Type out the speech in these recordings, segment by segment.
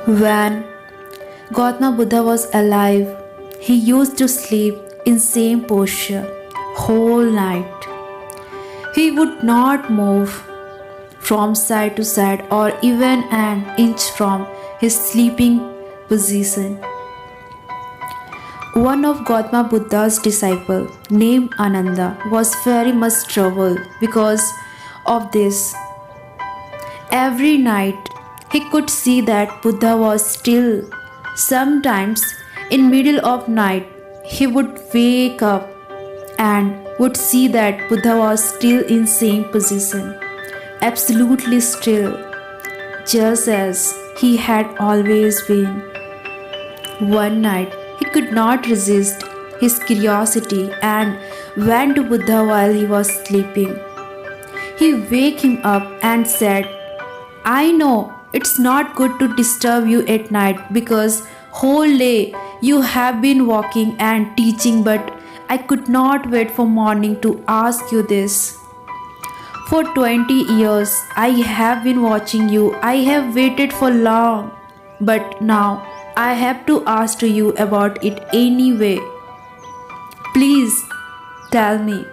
When Gautama Buddha was alive, he used to sleep in same posture whole night. He would not move from side to side or even an inch from his sleeping position. One of Gautama Buddha's disciples, named Ananda, was very much troubled because of this. Every night he could see that Buddha was still. Sometimes in middle of night he would wake up and would see that Buddha was still in same position, absolutely still, just as he had always been. One night he could not resist his curiosity and went to Buddha while he was sleeping. He waked him up and said, I know it's not good to disturb you at night because whole day you have been walking and teaching, but I could not wait for morning to ask you this. For 20 years I have been watching you. I have waited for long, but now I have to ask to you about it anyway. Please tell me,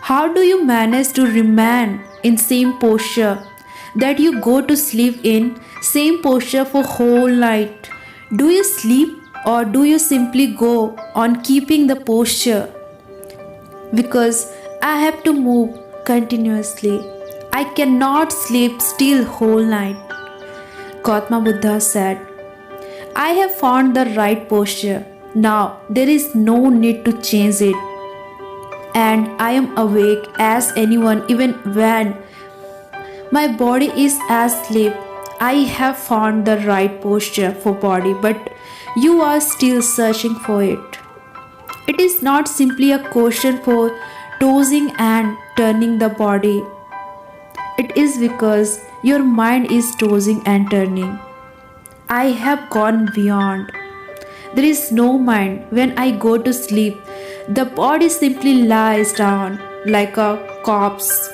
how do you manage to remain in same posture that you go to sleep in same posture for whole night? Do you sleep or do you simply go on keeping the posture? Because I have to move continuously. I cannot sleep still whole night. Gautama Buddha said, I have found the right posture. Now there is no need to change it. And I am awake as anyone even when my body is asleep. I have found the right posture for body, but you are still searching for it. It is not simply a question for tossing and turning the body. It is because your mind is tossing and turning. I have gone beyond. There is no mind when I go to sleep. The body simply lies down like a corpse.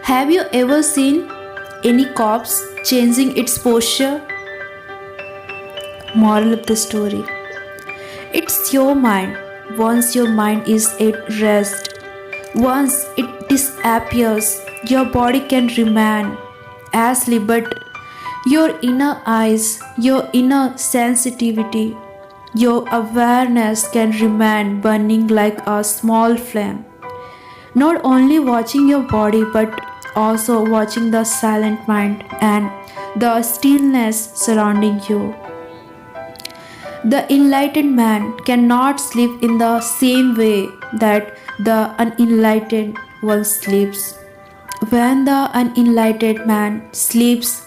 Have you ever seen any corpse changing its posture? Moral of the story. It's your mind. Once your mind is at rest, once it disappears, your body can remain asleep, but your inner eyes, your inner sensitivity, your awareness can remain burning like a small flame. Not only watching your body, but also watching the silent mind and the stillness surrounding you. The enlightened man cannot sleep in the same way that the unenlightened one sleeps. When the unenlightened man sleeps,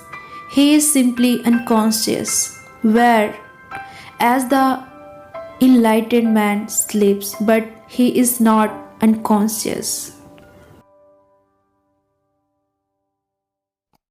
he is simply unconscious, where as the enlightened man sleeps, but he is not unconscious.